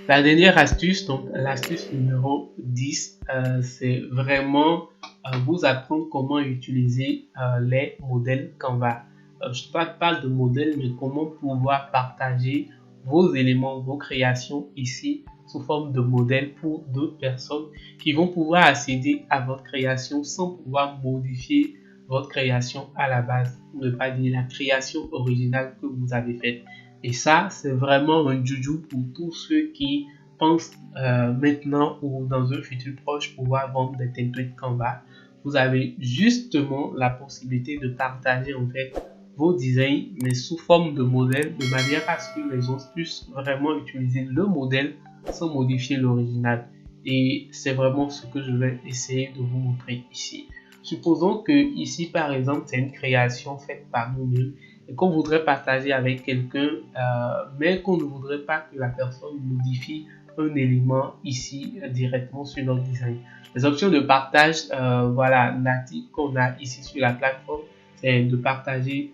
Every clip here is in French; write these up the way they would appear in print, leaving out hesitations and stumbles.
La dernière astuce, donc l'astuce numéro 10, c'est vraiment vous apprendre comment utiliser les modèles Canva. Je parle de modèles, mais comment pouvoir partager vos éléments, vos créations ici sous forme de modèles pour d'autres personnes qui vont pouvoir accéder à votre création sans pouvoir modifier votre création à la base, pour ne pas dire la création originale que vous avez faite. Et ça, c'est vraiment un juju pour tous ceux qui pensent maintenant ou dans un futur proche pouvoir vendre des templates Canva. Vous avez justement la possibilité de partager en fait vos designs, mais sous forme de modèle, de manière à ce que les autres puissent vraiment utiliser le modèle sans modifier l'original. Et c'est vraiment ce que je vais essayer de vous montrer ici. Supposons que ici, par exemple, c'est une création faite par nous-mêmes et qu'on voudrait partager avec quelqu'un, mais qu'on ne voudrait pas que la personne modifie un élément ici directement sur notre design. Les options de partage, voilà, natives qu'on a ici sur la plateforme, c'est de partager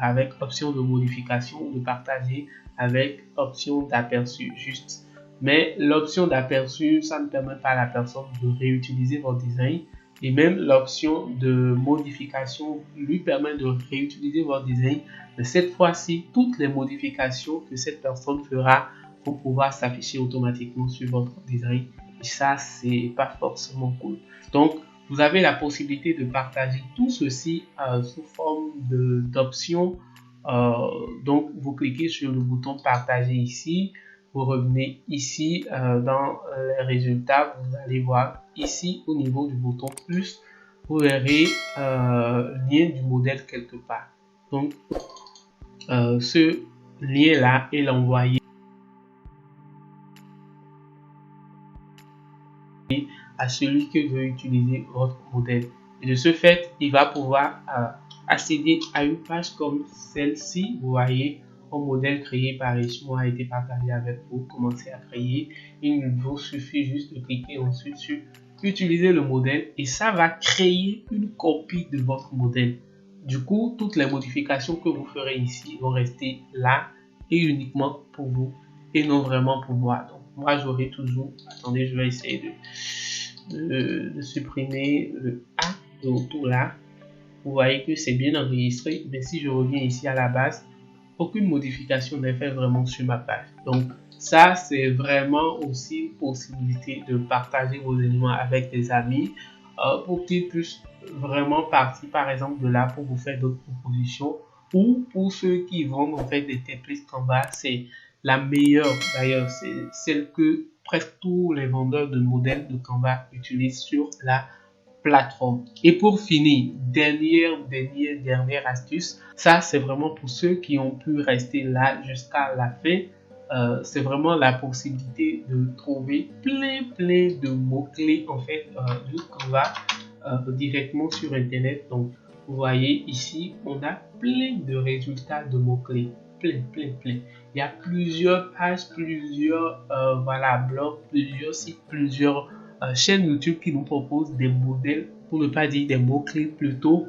avec option de modification ou de partager avec option d'aperçu juste. Mais l'option d'aperçu, ça ne permet pas à la personne de réutiliser votre design. Et même l'option de modification lui permet de réutiliser votre design. Mais cette fois-ci, toutes les modifications que cette personne fera vont pouvoir s'afficher automatiquement sur votre design. Et ça, c'est pas forcément cool. Donc, vous avez la possibilité de partager tout ceci sous forme d'options. Donc, vous cliquez sur le bouton partager ici. Vous revenez ici dans les résultats. Vous allez voir ici au niveau du bouton plus. Vous verrez lien du modèle quelque part. Donc, ce lien-là est l'envoyé à celui qui veut utiliser votre modèle. Et de ce fait, il va pouvoir accéder à une page comme celle-ci. Vous voyez, un modèle créé par Richemont a été partagé avec vous. Commencez à créer. Il vous suffit juste de cliquer ensuite sur utiliser le modèle et ça va créer une copie de votre modèle. Du coup, toutes les modifications que vous ferez ici vont rester là et uniquement pour vous et non vraiment pour moi. Donc, moi, j'aurai toujours... Attendez, je vais essayer de supprimer le A de autour là. Vous voyez que c'est bien enregistré, mais si je reviens ici à la base, aucune modification n'est faite vraiment sur ma page. Donc ça, c'est vraiment aussi une possibilité de partager vos éléments avec des amis pour qu'ils puissent vraiment partir par exemple de là pour vous faire d'autres propositions ou pour ceux qui vendent en fait des templates Canva, c'est la meilleure d'ailleurs, c'est celle que presque tous les vendeurs de modèles de Canva utilisent sur la plateforme. Et pour finir, dernière astuce, ça c'est vraiment pour ceux qui ont pu rester là jusqu'à la fin. C'est vraiment la possibilité de trouver plein de mots-clés en fait de Canva directement sur internet. Donc vous voyez ici, on a plein de résultats de mots-clés. Plein. Il y a plusieurs pages, plusieurs voilà, blogs, plusieurs sites, plusieurs chaîne YouTube qui nous propose des modèles, pour ne pas dire des mots-clés plutôt,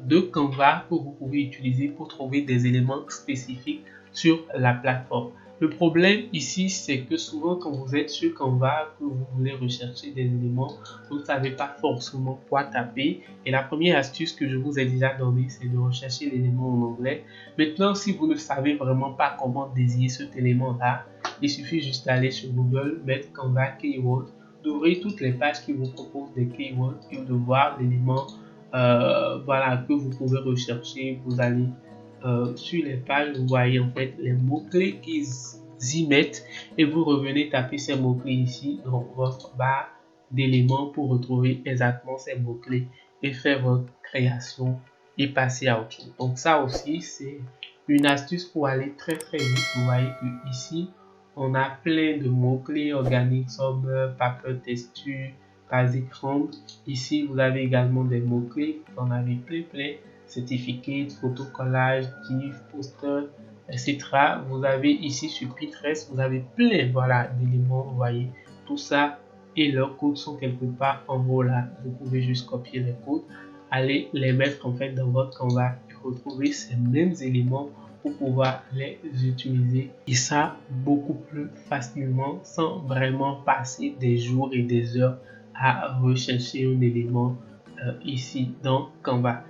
de Canva que vous pouvez utiliser pour trouver des éléments spécifiques sur la plateforme. Le problème ici, c'est que souvent quand vous êtes sur Canva, que vous voulez rechercher des éléments, vous ne savez pas forcément quoi taper. Et la première astuce que je vous ai déjà donnée, c'est de rechercher l'élément en anglais. Maintenant, si vous ne savez vraiment pas comment désigner cet élément-là, il suffit juste d'aller sur Google, mettre Canva Keyword, d'ouvrir toutes les pages qui vous proposent des keywords et de voir l'élément voilà, que vous pouvez rechercher. Vous allez sur les pages, vous voyez en fait les mots-clés qu'ils y mettent et vous revenez taper ces mots-clés ici dans votre barre d'éléments pour retrouver exactement ces mots-clés et faire votre création et passer à autre chose. Donc ça aussi, c'est une astuce pour aller très vite. Vous voyez que ici, on a plein de mots-clés organiques, sobre, paper, texture, basic rond. Ici, vous avez également des mots-clés. Vous en avez plein. Certificate, photo collage, GIF, poster, etc. Vous avez ici sur Pinterest, vous avez plein voilà, d'éléments. Vous voyez, tout ça et leurs codes sont quelque part en haut là. Vous pouvez juste copier les codes, aller les mettre en fait dans votre Canva et retrouver ces mêmes éléments pour pouvoir les utiliser, et ça beaucoup plus facilement sans vraiment passer des jours et des heures à rechercher un élément ici dans Canva.